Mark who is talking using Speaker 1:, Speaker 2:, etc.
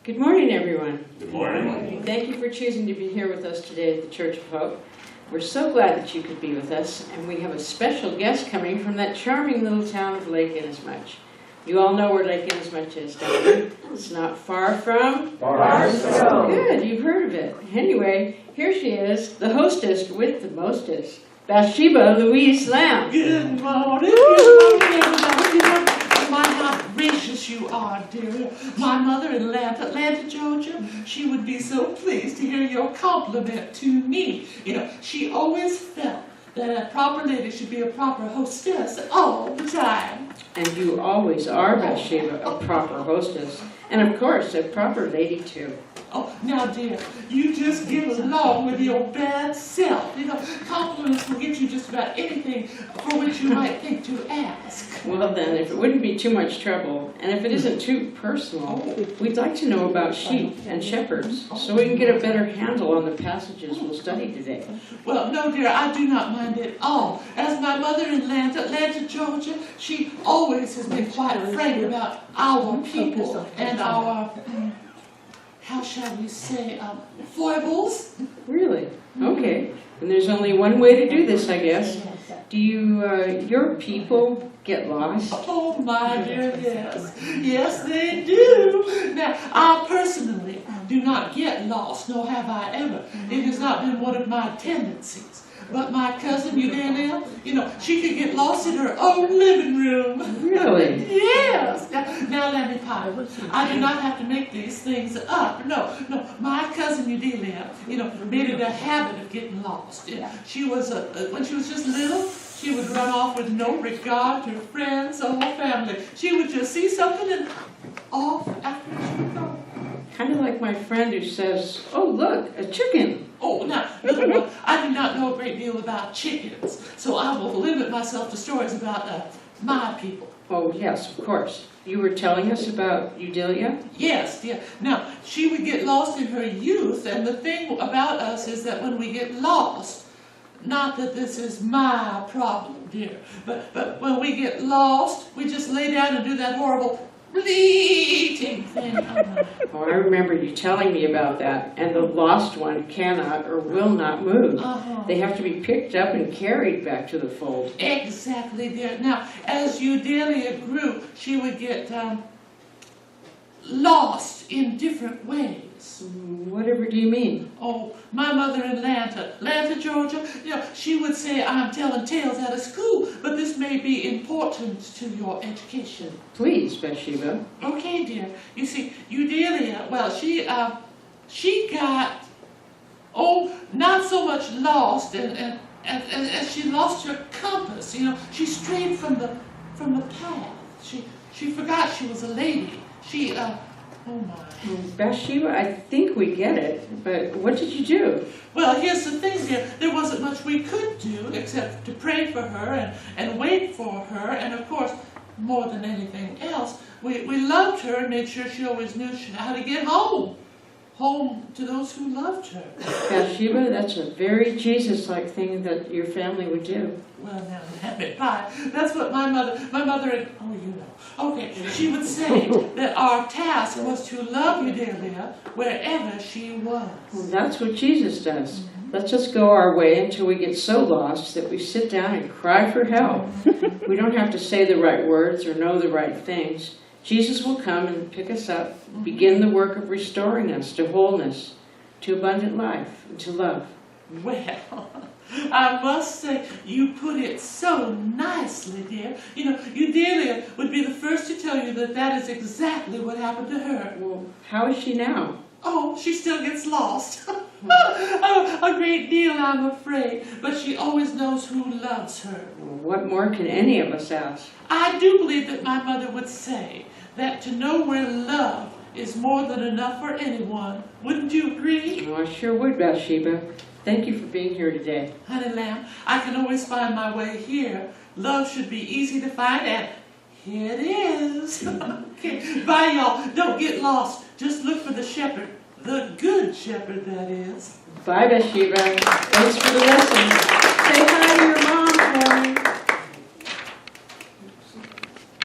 Speaker 1: Good morning, everyone.
Speaker 2: Good morning.
Speaker 1: Thank you for choosing to be here with us today at the Church of Hope. We're so glad that you could be with us, and we have a special guest coming from that charming little town of Lake Inasmuch. You all know where Lake Inasmuch is, don't you? It's not far from
Speaker 2: Barstow.
Speaker 1: Good, you've heard of it. Anyway, here she is, the hostess with the mostest, Bathsheba Louise Lamb.
Speaker 3: Good morning, everybody. My, how gracious you are, dear. My mother in Atlanta, Georgia, she would be so pleased to hear your compliment to me. You know, she always felt that a proper lady should be a proper hostess all the time.
Speaker 1: And you always are, Bathsheba, a proper hostess. And of course, a proper lady, too.
Speaker 3: Oh, now, dear, you just get along with your bad self. You know, compliments will get you just about anything for which you might think to ask.
Speaker 1: Well then, if it wouldn't be too much trouble, and if it isn't too personal, we'd like to know about sheep and shepherds, so we can get a better handle on the passages we'll study today.
Speaker 3: Well, no, dear, I do not mind at all. As my mother in Atlanta, Georgia, she always has been quite frank about our people and our, how shall we say, foibles.
Speaker 1: Really? Okay. And there's only one way to do this, I guess. Do your people get lost?
Speaker 3: Oh, my dear, yes. Yes, they do. Now, I personally do not get lost, nor have I ever. It has not been one of my tendencies. But my cousin, Eugenia, you know, she could get lost in her own living room.
Speaker 1: Really?
Speaker 3: Yes. Now, let me pardon. I do not have to make these things up. No. My cousin Eugenia, you know, made it a habit of getting lost. She was, when she was just little, she would run off with no regard to friends or family. She would just see something and off after she would go.
Speaker 1: Kind of like my friend who says, "Oh, look, a chicken."
Speaker 3: Oh, now, I do not know a great deal about chickens, so I will limit myself to stories about my people.
Speaker 1: Oh, yes, of course. You were telling us about Eudelia?
Speaker 3: Yes, dear. Now, she would get lost in her youth, and the thing about us is that when we get lost, not that this is my problem, dear, but when we get lost, we just lay down and do that horrible bleating thing.
Speaker 1: Oh, I remember you telling me about that. And the lost one cannot or will not move. They have to be picked up and carried back to the fold.
Speaker 3: Exactly, dear. Now, as Eudelia grew, she would get lost in different ways.
Speaker 1: Whatever do you mean?
Speaker 3: Oh, my mother in Atlanta, Georgia, you know, she would say, "I'm telling tales out of school, but this may be important to your education."
Speaker 1: Please, Bathsheba.
Speaker 3: Okay, dear. You see, Eudelia, well, she got, not so much lost, and she lost her compass. You know, she strayed from the path. She forgot she was a lady. Oh my.
Speaker 1: Bathsheba, I think we get it, but what did you do?
Speaker 3: Well, here's the thing, dear. There wasn't much we could do except to pray for her and wait for her, and of course, more than anything else, we loved her and made sure she always knew how to get home to those who loved her.
Speaker 1: Bathsheba, that's a very Jesus-like thing that your family would do.
Speaker 3: Well, now, damn it, pie. That's what my mother, oh, you know. Okay, she would say that our task was to love Eudelia wherever she was.
Speaker 1: Well, that's what Jesus does. Let's just go our way until we get so lost that we sit down and cry for help. We don't have to say the right words or know the right things. Jesus will come and pick us up, begin the work of restoring us to wholeness, to abundant life, and to love.
Speaker 3: Well, I must say, you put it so nicely, dear. You know, Eudelia would be the first to tell you that is exactly what happened to her.
Speaker 1: Well, how is she now?
Speaker 3: Oh, she still gets lost. A great deal, I'm afraid. But she always knows who loves her.
Speaker 1: Well, what more can any of us ask?
Speaker 3: I do believe that my mother would say that to know where love is more than enough for anyone. Wouldn't you agree?
Speaker 1: Oh, I sure would, Bathsheba. Thank you for being here today.
Speaker 3: Honey lamb, I can always find my way here. Love should be easy to find, and here it is. Okay, bye, y'all. Don't get lost. Just look for the shepherd. The good shepherd, that is.
Speaker 1: Bye, Bathsheba. Thanks for the lesson. Say hi to your